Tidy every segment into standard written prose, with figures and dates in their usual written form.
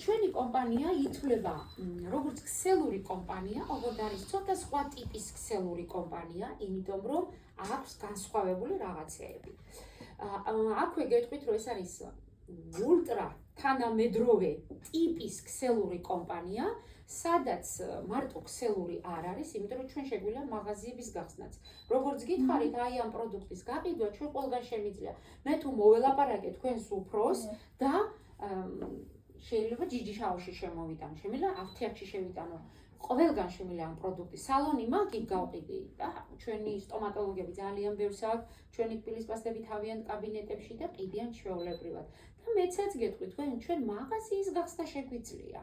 ჩვენი კომპანია ითვლება როგორც ქსელური კომპანია, ოღონდ არის ცოტა სხვა ტიპის ქსელური კომპანია, იმიტომ რომ აქვს განსხვავებული რაღაცეები. აქვე გეტყვით, რომ ეს არის ულტრა თანამედროვე ტიპის ქსელური კომპანია, სადაც მარტო ქსელური არ არის, იმიტომ რომ ჩვენ შეგვიძლია მაღაზიების გახსნაც. როგორც გითხარით, აი ამ პროდუქტის გაყიდვა ჩვენ ყველგან შემიძლია. მე თუ მოველაპარაკე თქვენს უფროს და შეიძლება ჯიჯიშაოში შემოვიტანო, შემიძლია აფთიაქში შევიტანო. ყველგან შემიძლია ამ პროდუქტი. სალონი მაგით გავყიდი და ჩვენი სტომატოლოგები ძალიან ბევრს აქვს, ჩვენი თბილისის პასტები თავიანთ კაბინეტებში და ყიდიან ჩვეულებრივად. და მეცაც გეტყვით, ჩვენ მაღაზიის გახსნა შეგვიძლია.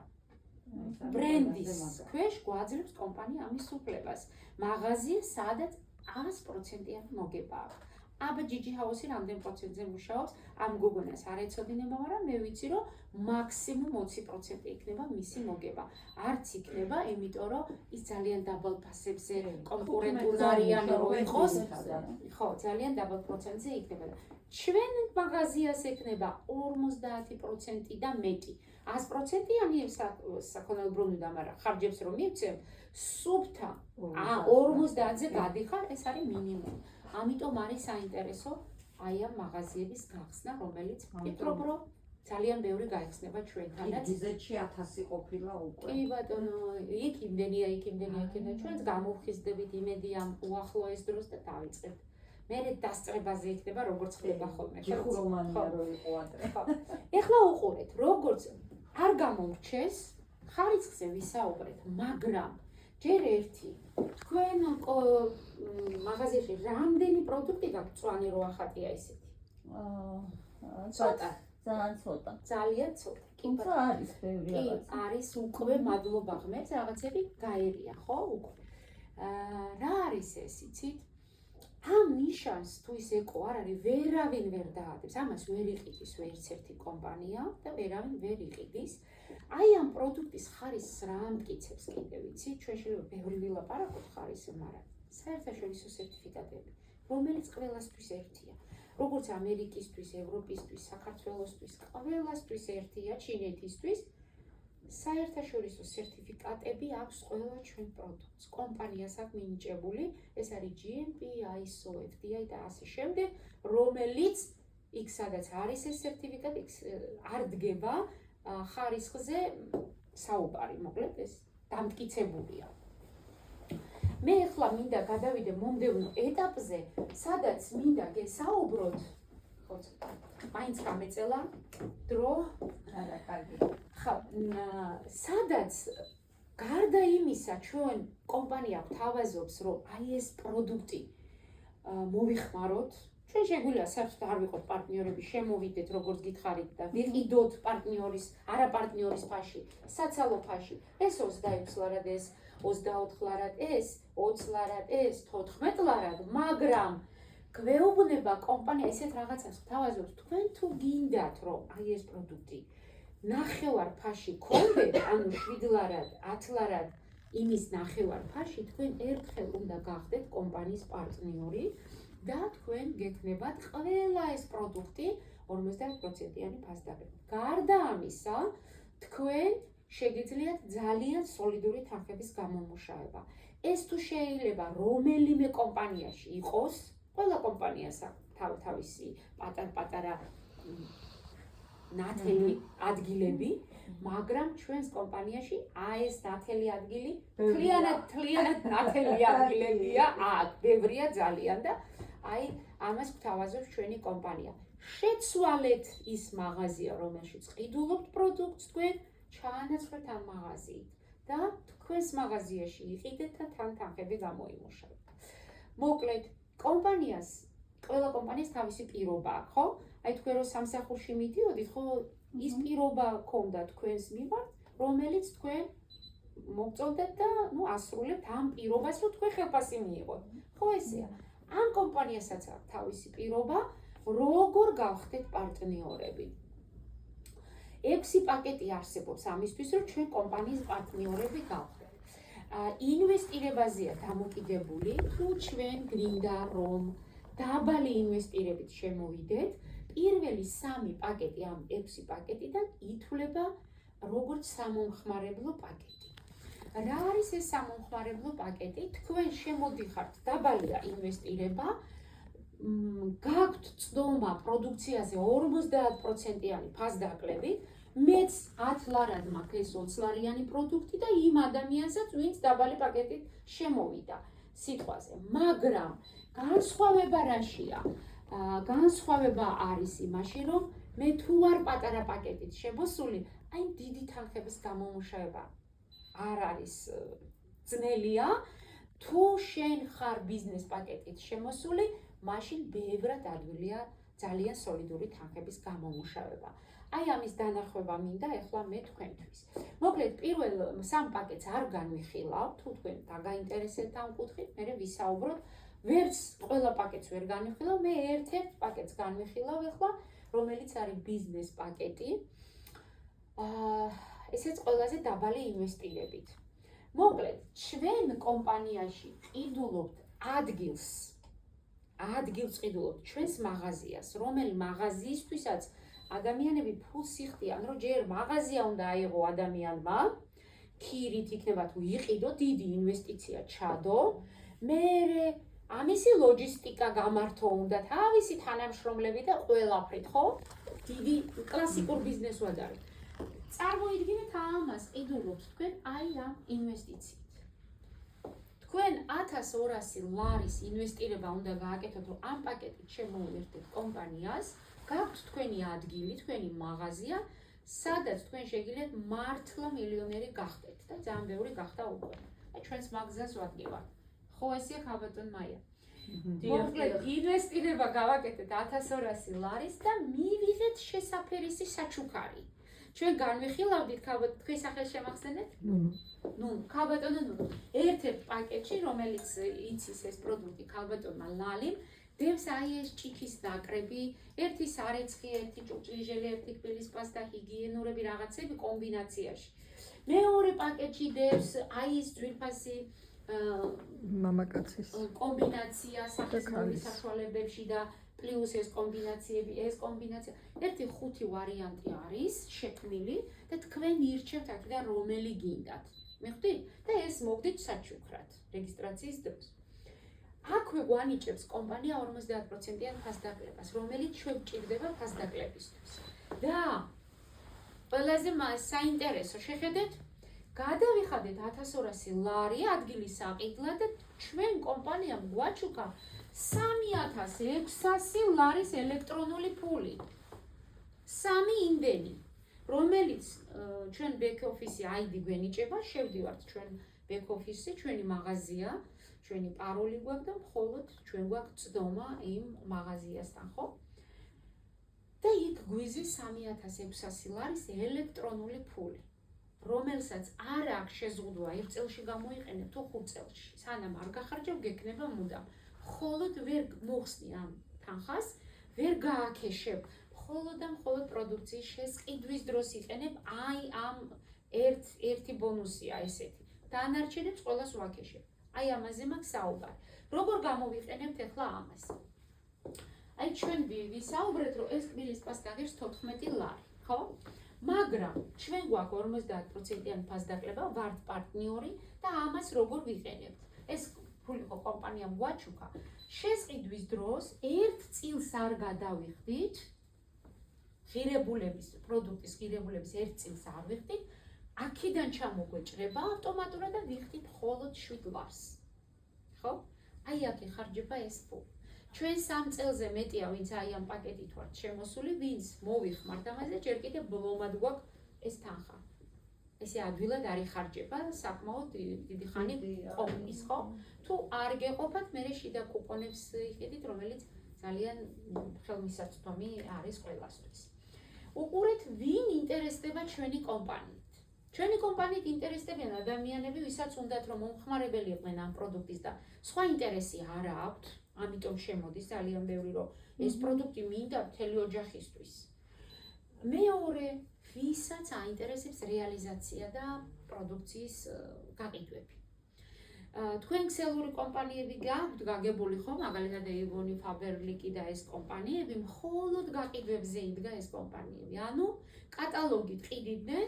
ბრენდის ქვეშ გვაძლევს კომპანია ამის უფლებას. მაღაზია, სადაც 100%-იანი მოგება აქვს. აბა ჯიჯი ჰაუსი რამდენ პროცენტზე მუშაობს, ამ გოგონას არ ეცოდინება, მაგრამ მე ვიცი, რომ მაქსიმუმ 20% იქნება მისი მოგება. არც იქნება, იმიტომ რომ ის ძალიან დაბალ ფასებზე კონკურენტულარიანი რო იყოს, ხო, ძალიან დაბალ პროცენტზე იქნება. ჩვენ მაღაზიას ექნება 50% და მეტი. 100%-იანი საქონელბრუნვი და მაგრამ ხარჯებს რომ მივცემ, სუფთა 50-ზე გადიხარ, ეს არის მინიმუმი. ამიტომ არის საინტერესო აი ამ მაღაზიების გახსნა, რომელიც ვფიქრობ, რომ ძალიან ბევრი გაიხსნება ჩვენთანაც. ბიზნესში 1000 ყოფილა უკვე. კი ბატონო, იქ იმდენია, ჩვენც გამოვხიზდებით იმედი ამ უახლოეს დროს და დავიწყებთ. მერე დასწრებაზე იქნება, როგორც ხდება ხოლმე. ხურომანია რო იყო ადრე. ეხლა უყურეთ, როგორც არ გამომრჩეს, ხარისხზე ვისაუბრეთ, მაგრამ ჯერ ერთი თქვენ მაღაზიაში რამდენი პროდუქტი გაქვთ წვანი რო ახატია ისეთი? ცოტა, ძალიან ცოტა. ძალიან ცოტა. თუმცა არის ბევრი რაღაც. არის უკვე მადლობა ღმერთს, რაღაცები გაერია, ხო, უკვე. რა არის ეს, იცით? ამ ნიშანს თუ ის ეკო არ არის, ვერავინ ვერ დაადებს. ამას ვერ იყიდის ვერც ერთი კომპანია და ვერავინ ვერ იყიდის. აი ამ პროდუქტის ხარისხს რა ამტკიცებს კიდევ, იცი? ჩვენ შეიძლება ბევრი ვილაპარაკოთ ხარისხზე, მაგრამ საერთაშორისო სერტიფიკატები, რომელიც ყველასთვის ერთია. როგორც ამერიკისთვის, ევროპისთვის, საქართველოსთვის, ყველასთვის ერთია, ჩინეთისთვის. საერთაშორისო სერტიფიკატები აქვს ყველა ჩვენ პროდუქტს. კომპანიას აქვს მინიჭებული, ეს არის GMP, ISO, FDA და ასე შემდეგ, რომელიც იქ სადაც არის ეს სერტიფიკატი, არ დგება ხარისხზე საუბარი, მოკლედ ეს დამტკიცებულია. მე ახლა მინდა გადავიდე მომდევნო ეტაპზე, სადაც მინდა გესაუბროთ, ხო, მაინც გამეწელა დრო, არა, კარგი. ხო, სადაც გარდა იმისა, ჩვენ კომპანია გვთავაზობს, რომ აი ეს პროდუქტი მოვიხმაროთ, ჩვენ შეგვიძლია საერთოდ არ ვიყოთ პარტნიორები, შემოვიდეთ როგორც გითხარით და ვიყიდოთ პარტნიორის, არა პარტნიორის ფაში, საცალო ფაში. ეს 26 ლარად, ეს 24 ლარად, ეს 20 ლარად, ეს 14 ლარად, მაგრამ გვეუბნება კომპანია ისეთ რაღაცას გვთავაზობს, თქვენ თუ გინდათ, რომ აი ეს პროდუქტი ნახევარ ფაში გქონდეთ, ანუ 7 ლარად, 10 ლარად იმის ნახევარ ფაში, თქვენ ერთხელ უნდა გახდეთ კომპანიის პარტნიორი და თქვენ გექნებათ ყველა ეს პროდუქტი 50%-იანი ფასდაბები. გარდა ამისა, თქვენ შეგიძლიათ ძალიან სოლიდური თანხების გამომუშავება. ეს თუ შეიძლება რომელიმე კომპანიაში იყოს, ყველა კომპანიას აქვს თავისი პატარ-პატარა ნათელი ადგილები, მაგრამ ჩვენს კომპანიაში ეს ნათელი ადგილი თლიანად ნათელი ადგილებია, ბევრია ძალიან და აი ამას გვთავაზობს ჩვენი კომპანია. შეცვალეთ ის მაღაზია, რომელშიც ყიდულობთ პროდუქტს თქვენ, ჩაანაცვლეთ ამ მაღაზიით და თქვენს მაღაზიაში იყიდეთ და თან თანხები გამოიმუშავეთ. მოკლედ, ყველა კომპანიას თავისი პირობა აქვს, ხო? აი თქვენ რო სამსახურში მიდიოდით, ხო, ის პირობა გქონდა თქვენს მიმართ, რომელიც თქვენ მოგწონდეთ და ასრულებთ ამ პირობას, რომ თქვენ ხელფასი მიიღოთ. ხო ესეა. ამ კომპანიასაც აქვს თავისი პირობა, როგორ გავხდეთ პარტნიორები. 6 პაკეტი არსებობს ამისთვის, რომ ჩვენ კომპანიის პარტნიორები გავხდეთ. ინვესტირებაზეა დამოკიდებული, თუ ჩვენ გვინდა რომ დაბალი ინვესტირებით შემოვიდეთ, პირველი 3 პაკეტი ამ 6 პაკეტიდან ითვლება როგორც სამომხმარებლო პაკეტი. რა არის ეს სამომხმარებლო პაკეტი? თქვენ შემოდიხართ, დაბალია ინვესტირება, გაქვთ წდომა პროდუქციაზე 50%-იანი ფასდაკლებით, მეც 10 ლარად მაქვს ეს 20 ლარიანი პროდუქტი და იმ ადამიანსაც, ვინც დაბალი პაკეტით შემოვიდა სიტყვაზე. მაგრამ განსხვავება რაშია? განსხვავება არის იმაში, რომ მე თუ არ პატარა პაკეტით შემოსული, აი დიდი თანხების გამომუშავება არ არის ძნელია. თუ შენ ხარ ბიზნეს პაკეტით შემოსული, მაშინ ბევრად ადვილია ძალიან სოლიდური თანხების გამომუშავება. აი ამის დანახება მინდა ახლა მე თქვენთვის. მოკლედ პირველ სამ პაკეტს არ განვიხილავ, თუ თქვენ დაგაინტერესებთ ამ კუთხით, მე ვისაუბროთ. ვერც ყველა პაკეტს ვერ განვიხილავ, მე ერთ-ერთ პაკეტს განვიხილავ ახლა, რომელიც არის ბიზნეს პაკეტი. ესეც ყველაზე დაბალი ინვესტირებით. მოკლედ, ჩვენ კომპანიაში ყიდულობთ ადგილს ყიდულობთ ჩვენს მაღაზიას, რომელი მაღაზიისთვისაც ადამიანები ფულს იხდიან, რომ ჯერ მაღაზია უნდა აიღო ადამიანმა, ქირით იქნება თუ იყიდო, დიდი ინვესტიცია ჩადო, მერე ამისი ლოჯისტიკა გამართო უნდა, თავისი თანამშრომლები და ყველაფრით, ხო? დიდი კლასიკურ ბიზნეს ვადარი. წარმოიდგინეთ ამას ყიდულობთ თქვენ აი ამ ინვესტიციით. თქვენ 1200 ლარის ინვესტირება უნდა გააკეთოთ, რომ ამ პაკეტით შემოუერთდეთ კომპანიას, გაქვთ თქვენი ადგილი, თქვენი მაღაზია, სადაც თქვენ შეგიძლიათ მართლა მილიონერი გახდეთ და ძალიან ბევრი გახდა უკვე. აი ჩვენს მაღაზიას ვადგივართ. ხო ესეა ხაბატონ მაია. მოკლედ ინვესტირება გავაკეთეთ 1200 ლარის და მივიღეთ შესაფერისი საჩუქარი. ჩვენ განვიხილავდით თქვენ სახელს შემახსენეთ? ნუ, ქალბატონო ნუ. ერთ-ერთ პაკეტში, რომელიც იცის ეს პროდუქტი ქალბატონმა ლალიმ, დევს აი ეს ჭიქის ნაკრები, ერთი სარეცხი, ერთი ჭუჭრიჟელი, ერთი კბილის პასტა, ჰიგიენურები რაღაცები კომბინაციაში. მეორე პაკეტში დევს აი ეს ძვირფასი მამაკაცის კომბინაცია სახისმოვლის საშუალებებში და პლუს ეს კომბინაციები, ეს კომბინაცია. ერთი 5 ვარიანტი არის შექმნილი და თქვენ ირჩევთ აქედან რომელი გინდათ. მიხვდით? და ეს მოგდით საჩუქრად რეგისტრაციის დროს. აქვე გვანიჭებს კომპანია 50%-იან ფასდაკლებას, რომელიც შეგვჭირდება ფასდაკლებისთვის. და ყველაზე საინტერესო შეხედეთ, გადავიხადეთ 1200 ლარი ადგილის საყიდლად და ჩვენ კომპანიამ გვაჩუქა 3600 ლარის ელექტრონული ფული. 3 იმდენი, რომელიც ჩვენ ბექ-ოფისი ID გვენიჭება, შევდივართ ჩვენ ბექ-ოფისში, ჩვენი მაღაზია, ჩვენი პაროლი გვაქვს და მხოლოდ ჩვენ გვაქვს წდომა იმ მაღაზიასთან, ხო? და იქ გვიზის 3600 ლარის ელექტრონული ფული, რომელსაც არ აქვს შეზღუდვა 1 წელში გამოიყენებ თუ 5 წელში. სანამ არ გახარჯავ, გექნება მუდამ. მხოლოდ ვერ მოხსნი ამ თანხას, ვერ გააქეშებ. მხოლოდ და მხოლოდ პროდუქციის შესყიდვის დროს იყენებ, აი ამ ერთი ბონუსია ესეთი. დანარჩენებს ყველას ვაქეშებ. აი ამაზე მაქვს საუბარი. როგორ გამოვიყენებთ ახლა ამას? აი ჩვენ ვისაუბრეთ, რომ ეს კბილის პასტა ღირს 14 ლარი, ხო? მაგრამ ჩვენ გვაქვს 50%-იანი ფასდაკლება, ვართ პარტნიორი და ამას როგორ ვიყენებთ? ეს ფული ხო კომპანიამ გვაჩუქა. შესყიდვის დროს 1 წილს არ გადავიხდით, ღირებულების პროდუქტის ღირებულების 1 წილს არ ვიხდით, აქედან ჩამოგვეჭრება ავტომატურად და ვიხდით მხოლოდ 7 ლარს. ხო? აი აქ იხარჯება ეს ფული. ჩვენ 3 წელზე მეტია, ვინც აი ამ პაკეტით ვართ შემოსული, ვინც მოვიხმართ ამაზე, ჯერ კიდე ბლომად გვაქვს ეს თანხა. ესე ადვილად არ იხარჯება, საკმაოდ დიდი ხანი ყოფნის, ხო? თუ არ გეყოფათ, მე შიდა კუპონებს იყიდით, რომელიც ძალიან ხელმისაწვდომი არის ყველასთვის. უყურეთ, ვინ ინტერესდება ჩვენი კომპანიით. ჩვენი კომპანიით ინტერესდებიან ადამიანები, ვისაც უნდათ რომ მომხმარებელი იყვნენ ამ პროდუქტის და სხვა ინტერესი არ აქვთ, ამიტომ შემოდის ძალიან ბევრი, რომ ეს პროდუქტი მინდა მთელი ოჯახისთვის. მეორე, ვისაც აინტერესებს რეალიზაცია და პროდუქციის გაყიდვები. თქვენ ქსელური კომპანიები გაქვთ გაგებული ხო, მაგალითად Avon, Faberlic და ეს კომპანიები მხოლოდ გაყიდვებზე იდგა ეს კომპანიები. ანუ კატალოგით ყიდიდნენ,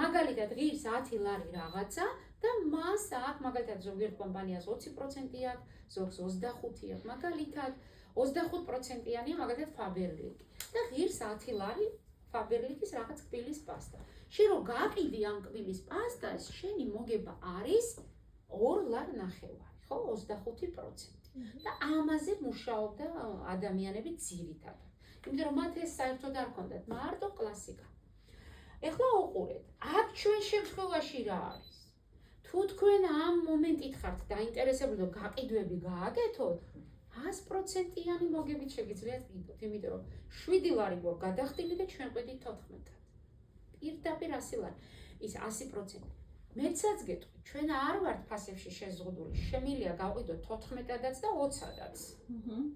მაგალითად ღირს 10 ლარი რაღაცა და მას აქ მაგალითად ზოგიერთ კომპანიას 20% აქვს, ზოგს 25 აქვს, მაგალითად 25%-იანი მაგალითად Faberlic და ღირს 10 ლარი Faberlic-ის რაღაც კბილის პასტა. შენ რო გაყიდი ამ კბილის პასტას, შენი მოგება არის 2 ლარი ნახევარი, ხო, 25%. და ამაზე მუშაობდა ადამიანები ძირითადად. იმიტომ რომ მათ ეს საერთოდ არ ჰქონდათ, მარტო კლასიკა. ეხლა უყურეთ, აქ ჩვენ შემთხვევაში რა არის? თუ თქვენ ამ მომენტით ხართ დაინტერესებული და გაყიდვები გააკეთოთ, 100%-იანი მოგებით შეგიძლიათ ყიდოთ, იმიტომ რომ 7 ლარი გვაქვს გადახდილი და ჩვენ ყვედით 14-ად. პირდაპირ 100 ლარი. ის 100%. მეცაც გეტყვი, ჩვენ არ ვართ ფასებში შეზღუდული. შემიძლია გავყიდოთ 14-ადაც და 20-ადაც.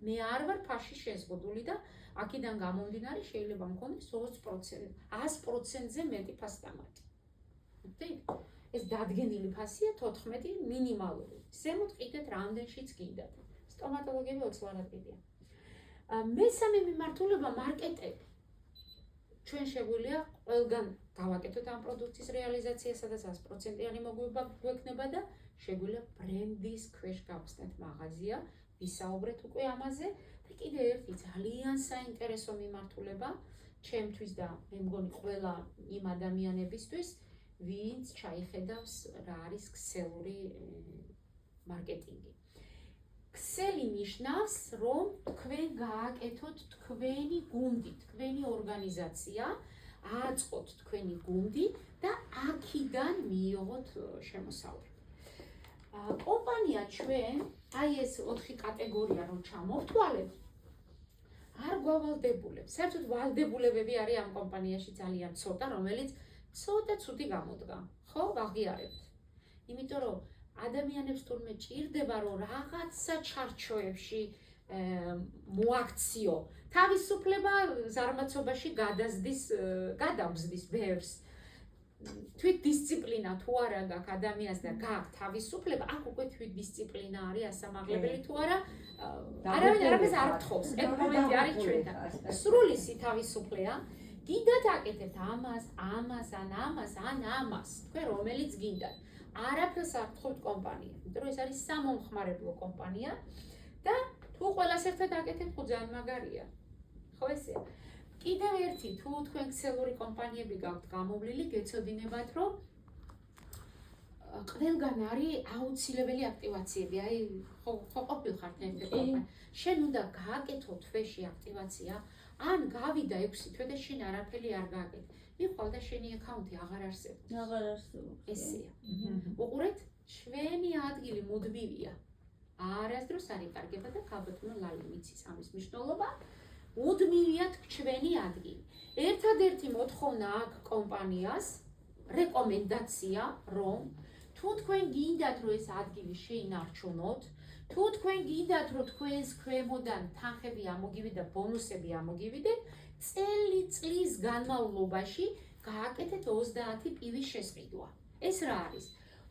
მე არ ვარ ფასში შეზღუდული და აქედან გამომდინარე შეიძლება მქონდეს 20%, 100%-ზე მეტი ფასდამატი. ეს დადგენილი ფასია 14 მინიმალური. ზემოთ ყიდეთ რამდენშიც გინდათ. სტომატოლოგები 20 ლარად ყიდიან. მესამე მიმართულება მარკეტები. ჩვენ შეგვიძლია ყველგან გავაკეთოთ ამ პროდუქტის რეალიზაცია, სადაც 100%-იანი მოგება გვექნება და შეგვიძლია ბრენდის ქვეშ გავხსნათ მაღაზია, ვისაუბრეთ უკვე ამაზე და კიდევ ერთი ძალიან საინტერესო მიმართულება ჩემთვის და მე მგონი ყველა იმ ადამიანებისთვის, ვინც ჩაიხედავს რა არის ქსელური მარკეტინგი. ქსელი ნიშნავს, რომ თქვენ გააკეთოთ თქვენი გუნდი, თქვენი ორგანიზაცია, აწყოთ თქვენი გუნდი და აქედან მიიღოთ შემოსავალი. კომპანია ჩვენ, აი ეს 4 კატეგორია რომ ჩამოვთვალებთ, არ გვავალდებულებს. საერთოდ ვალდებულებები არის ამ კომპანიაში ძალიან ცოტა, რომელიც ცოტა ცუდი გამოდგა. ხო, ვაღიარებთ. იმიტომ რომ ადამიანებს თურმე ჭირდება რომ რაღაცა ჩარჩოებში მოაქციო. თავისუფლება ზარმაცობაში გადავზდის ბევრს. თვით დისციპლინა თუ არა გაქვს ადამიანს და გაქვს თავისუფლება, აქ უკვე თვით დისციპლინა არის ასამაღლებელი თუ არა, არავინ არაფერს არ გთხოვს. ეგ მომენტი არის ჩვენთან. სრული თავისუფლება. გინდათ აკეთებთ ამას, ან ამას, თქვენ რომელიც გინდათ. არაფერს არ გთხოვთ კომპანიამ, იმიტომ რომ ეს არის სამომხმარებლო კომპანია და თუ ყველას ერთად აკეთებთ, ხო ძალიან მაგარია. ხო ესეა. კიდევ ერთი, თუ თქვენ ქსელური კომპანიები გაქვთ გამოვლილი, გეცოდინებათ, რომ ყველგან არის აუცილებელი აქტივაციები. აი, ხო ყოფილხართ ერთ კომპანია. შენ უნდა გააკეთო თვეში აქტივაცია, ან გავიდა 6 თვე და შენ არაფერი არ გააკეთე. მიყვალ და შენი აკაუნტი აღარ არსებობს. აღარ არსებობს. ესეა. უყურეთ, ჩვენი ადგილი მუდმივია. არასდროს არ იკარგება და ქალბატონო ლალი მიცის ამის მნიშვნელობა. მუდმივია ჩვენი ადგილი. ერთადერთი მოთხოვნა აქვს კომპანიას, რეკომენდაცია, რომ თუ თქვენ გინდათ რომ ეს ადგილი შეინარჩუნოთ, თუ თქვენ გინდათ რომ თქვენს ქვემოდან თანხები ამოგივიდეთ და ბონუსები ამოგივიდეთ, წლის განმავლობაში გააკეთეთ 30 პივის შესყიდვა. ეს რა არის?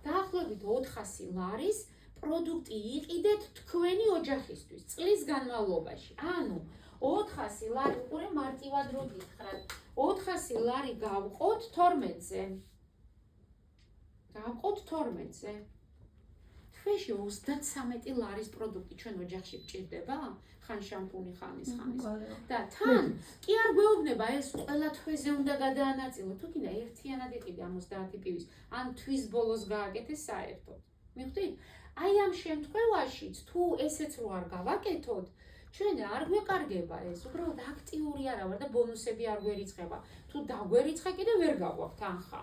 დაახლოებით 400 ლარის პროდუქტი იყიდეთ თქვენი ოჯახისთვის წლის განმავლობაში. ანუ 400 ლარი უყურე მარტივად რო გითხრათ, 400 ლარი გავყოთ 12-ზე. გავყოთ 12-ზე. თვეში 33 ლარის პროდუქტი ჩვენ ოჯახში გჭირდება? ხან შამპუნი, ხან ის. და თან კი არ გვეუბნება ეს ყველა თვეზე უნდა გადაანაწილოთ. თუ კიდე ერთიანად იყიდე ამ 30 პივის, ან თვის ბოლოს გააკეთე საერთოდ. მიხვდით? აი ამ შემთხვევაშიც თუ ესეც რო არ გავაკეთოთ, ჩვენ არ გვეკარგება ეს, უბრალოდ აქტიური არა ვარ და ბონუსები არ გვერიცხება. თუ დაგვერიცხა კიდე ვერ გავაქვთ თანხა.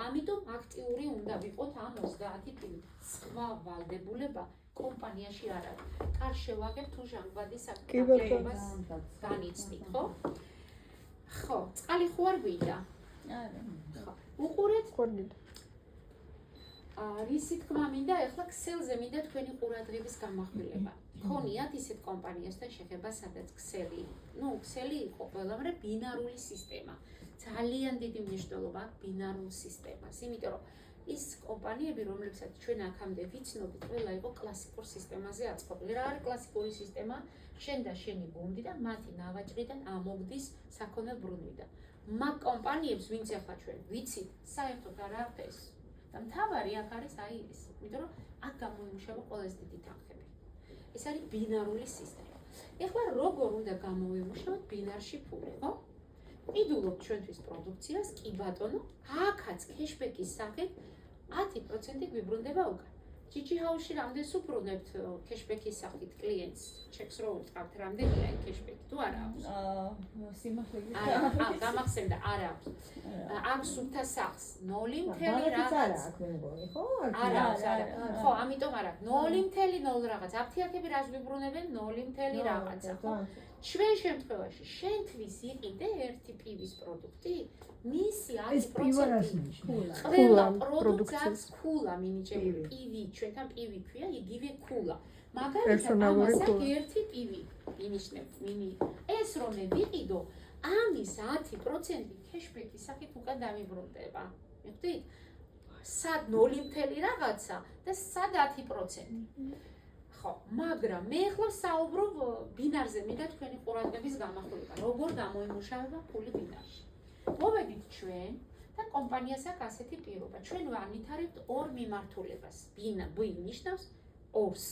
ამიტომ აქტიური უნდა ვიყოთ ამ 30 პივით. სხვა ვალდებულება კომპანიაში არ არის. კარ შევაგებ თუ ჟანგბადის აქტივობას განიცდით, ხო? ხო, წყალი ხო არ გვიდა? არა. ხო. უყურეთ, ხორდით. რისი თქმა მინდა, ეხლა ქსელზე მინდა თქვენი ყურადღების გამახვილება. ქონიათ ისეთ კომპანიასთან შეხება, სადაც ქსელი, ქსელი იყო ყველამრე ბინარული სისტემა. ძალიან დიდი მნიშვნელობა აქვს ბინარულ სისტემას, იმიტომ რომ ის კომპანიები, რომლებსაც ჩვენ აქამდე ვიცნობთ, ყველა იყო კლასიკურ სისტემაზე აწყობილი. რა არის კლასიკური სისტემა? შენ და შენი გუნდი და მათი ნავაჭრიდან ამოგდის საქონელ ბრუნვიდან. მაგ კომპანიებს, ვინც ახლა ჩვენ ვიცით, საერთოდ არ აქვს ეს. და მთავარი აქ არის აი ეს, იმიტომ რომ აქ გამოიმუშავა ყველაზე დიდი თანხები. ეს არის ბინარული სისტემა. ეხლა როგორ უნდა გამოიმუშავოთ ბინარში ფული, ხო? ყიდულობთ ჩვენთვის პროდუქციას, კი ბატონო, აქაც cashback-ის სახით 10% გვიბრუნდება უკან. ჯიჯი ჰაუსში რამდენს უბრუნებთ cashback-ის სახით კლიენტს? ჩეკს რო უწყავთ, რამდენია cashback თუ არა აქვს? სიმართლე გამახსენდა, არა აქვს. აქვს სუფთა სახს 0.0 რაღაც არა რაღაც. აქ მე მგონი, ხო? არა აქვს, არა. ხო, ამიტომ არა. 0.0 რაღაც. აფთიაქები რას გვიბრუნებენ? 0.0 რაღაცა, ხო? ჩვენ შემთხვევაში შენთვის იყიდე ერთი პივის პროდუქტი, მისი 10% ყველა პროდუქტს აქვს ქულა მინიჭებული. პივი, ჩვენთან პივი ქვია, იგივე ქულა. მაგალითად, ამას აქვს ერთი პივი ინიშნებს, ეს რომ მე ვიყიდო, ამის 10% cashback-ის სახით უკან დამიბრუნდება. მიხვდით? სად 0.0 რაღაცა და სად 10%. ხო, მაგრამ მე ახლა საუბრობ ბინარზე, მინდა თქვენი ყურადღების გამახვილება, როგორ გამოიმუშავება ფული ბინარში. მოვედით ჩვენ და კომპანიას აქვს ასეთი პირობა. ჩვენ ვანვითარებთ ორ მიმართულებას. B ნიშნავს ორს.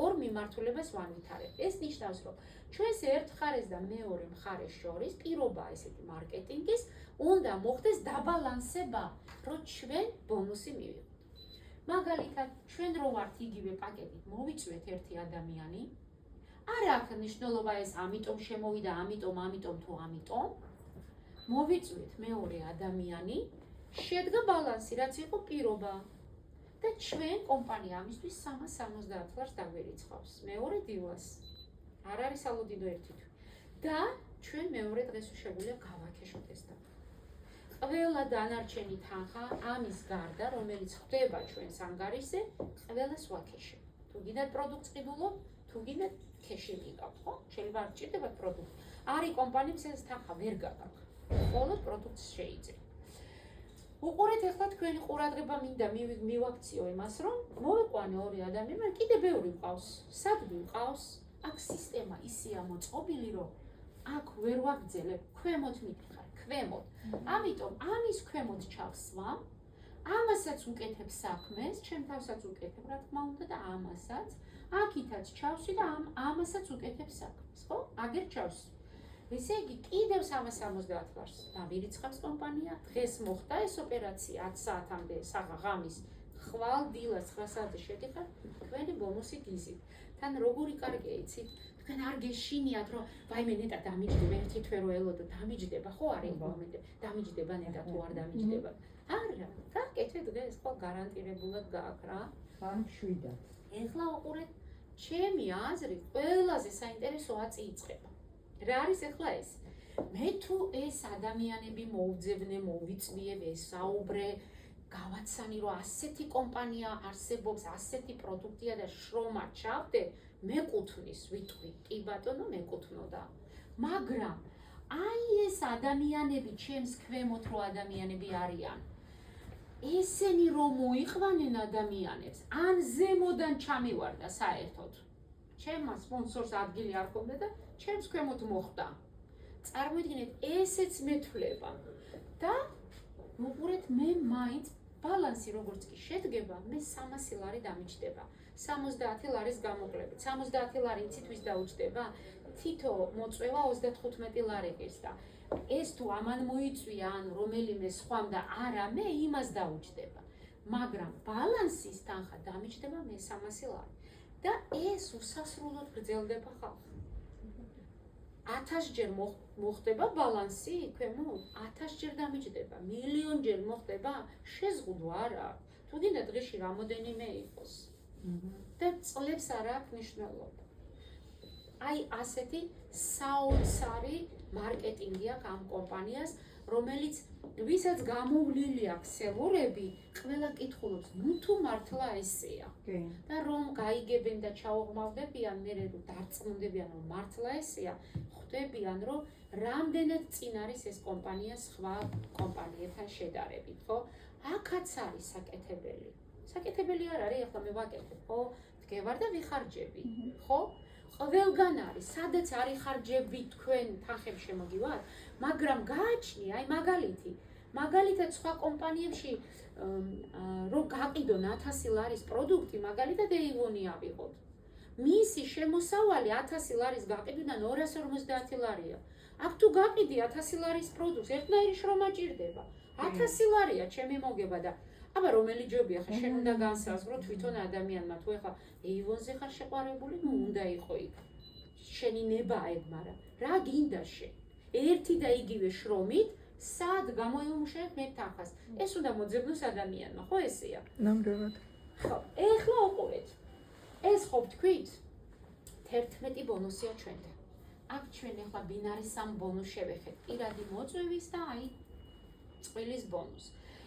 ორ მიმართულებას ვანვითარებთ. ეს ნიშნავს, რომ ჩვენს ერთ მხარეს და მეორე მხარეს შორის პირობა ესეთი მარკეტინგის უნდა მოხდეს დაბალანსება, რომ ჩვენ ბონუსი მივიღოთ. მაგალითად, ჩვენ რო ვართ იგივე პაკეტით, მოვიწვეთ ერთი ადამიანი. არ აქვს მნიშვნელობა ეს ამიტომ შემოვიდა, ამიტომ თუ ამიტომ. მოვიწვეთ მეორე ადამიანი, შედგა ბალანსი, რაც იყო პირობა. და ჩვენ კომპანია ამისთვის 370 ლარს დაგვერიცხავს. მეორე დილას. არ არის ალოდინო ერთი თვე. და ჩვენ მეორე დღეს შეგვიძლია გავაკეშოთ ეს და. ყველა დანარჩენი თანხა ამის გარდა, რომელიც ხდება ჩვენს ანგარიშზე, ყველას ვაკეშებ. თუ გინდათ პროდუქტს ყიდულობ, თუ გინდათ ქეში მიყავთ, ხო? შეიძლება არ გჭირდებათ პროდუქტი. არის კომპანიებს ეს თანხა ვერ გაგაქვს. მხოლოდ პროდუქტს შეიძინოთ. უყურეთ ახლა თქვენი ყურადღება მინდა მივაქციო იმას, რომ მოვიყვანე ორი ადამიანი, მაგრამ კიდე ბევრი მყავს. სად მყავს? აქ სისტემა ისეა მოწყობილი, რომ აქ ვერ ვაგრძელებ, ქვემოთ მითხარ, ქვემოთ. ამიტომ ამის ქვემოთ ჩავსვამ, ამასაც უკეთებ საქმეს, ჩემ თავსაც უკეთებ, რა თქმა უნდა და ამასაც, აქითაც ჩავსვი და ამასაც უკეთებ საქმეს, ხო? აგერ ჩავსვი. ესე იგი, კიდევ 370 ლარს დავირიცხავს კომპანია, დღეს მოხდა ეს ოპერაცია 10 საათამდე ღამის, ხვალ დილას 9 საათზე შედიხარ, თქვენი ბონუსი გიზით. თან როგორი კარგია იცით? თქვენ არ გეშინიათ, რომ ვაიმე ნეტა დამიჯდება, ერთი თვე რო ელოდო დამიჯდება, ხო არის მომენტი, დამიჯდება ნეტა თუ არ დამიჯდება. არა, გაკეთე დღეს, ხო გარანტირებულად გააქვს რა. შვიდად. ეხლა უყურეთ, ჩემი აზრით, ყველაზე საინტერესო აწი იწყება. რა არის ახლა ეს? მე თუ ეს ადამიანები მოვძებნე, მოვიწვიე, ვესაუბრე, გავაცანი, რომ ასეთი კომპანია არსებობს, ასეთი პროდუქტია და შრომა ჩავდე, მეკუთვნის, ვიტყვი, კი ბატონო, მეკუთვნოდა. მაგრამ აი ეს ადამიანები, ჩემს ქვემოთ რო ადამიანები არიან, ესენი რომ მოიყვანენ ადამიანებს, ან ზემოდან ჩამივარდა საერთოდ. ჩემმა სპონსორს ადგილი არ ჰქონდა და ჩემს ქვემოთ მოხვდა. წარმოიდგინეთ, ესეც მეთვლება. და უყურეთ, მე მაინც ბალანსი როგორც კი შედგება, მე 300 ლარი დამიჯდება. 70 ლარის გამოკლებით. 70 ლარი იცით დაუჯდება? თითო მოწვევა 35 ლარი ღირს და ეს თუ ამან მოიწვია, ან რომელიმე სხვამ და არა მე იმას დაუჯდება. მაგრამ ბალანსის თანხა დამიჯდება მე 300 ლარი. და ეს უსასრულოდ გრძელდება ხალხი. 1000 ჯერ მოხდება ბალანსი, ქვემოთ 1000 ჯერ დამიჯდება, მილიონ ჯერ მოხდება, შეზღუდვა არა. თუ გინდა დღეში რამოდენიმე იყოს. და წლებს არ აქვს მნიშვნელობა. აი ასეთი საოცარი მარკეტინგი აქვს ამ კომპანიას, რომელიც ვისაც გამოვლილი აქვს სელურები, ყველა კითხულობს, ნუ თუ მართლა ესეა. და რომ გაიგებენ და ჩაოღმავდებიან, მერე რომ დარწმუნდებიან, რომ მართლა ესეა, ხვდებიან, რომ რამდენად წინ არის ეს კომპანია სხვა კომპანიებთან შედარებით, ხო? აქ აქაც არის საკეთებელი. საკეთებელი არ არის, ახლა მე ვაკეთებ, ხო? დგევარ და ვიხარჯები, ხო? ყველგან არის, სადაც არის ხარჯები თქვენ თანხებს შემოგივათ, მაგრამ გააჩნია, აი მაგალითი. მაგალითად სხვა კომპანიებში რო გაყიდონ 1000 ლარის პროდუქტი, მაგალითად Avon-ი ავიღოთ. მისი შემოსავალი 1000 ლარის გაყიდვიდან 250 ლარია. აქ თუ გაყიდი 1000 ლარის პროდუქტს, ერთნაირი შრომა ჭირდება. 1000 ლარია ჩემი მოგება და აბა რომელი ჯობია ხა შენ უნდა განსაზღვრო თვითონ ადამიანმა თუ ეხა Avon-ზე ხარ შეყვარებული, ნუ უნდა იყო იქ. შენი ნება ეგ, მაგრამ რა გინდა შენ? ერთი და იგივე შრომით სად გამოიმუშავებ მე თანხას? ეს უნდა მოძებნოს ადამიანმა, ხო ესეა? ნამდვილად. ხო, ეხლა უყურეთ. ეს ხო ვთქვით 11 ბონუსია ჩვენთან. აქ ჩვენ ეხლა ბინარის 3 ბონუს შევეხეთ. პირადი მოწვევის და აი წყვილის ბონუს.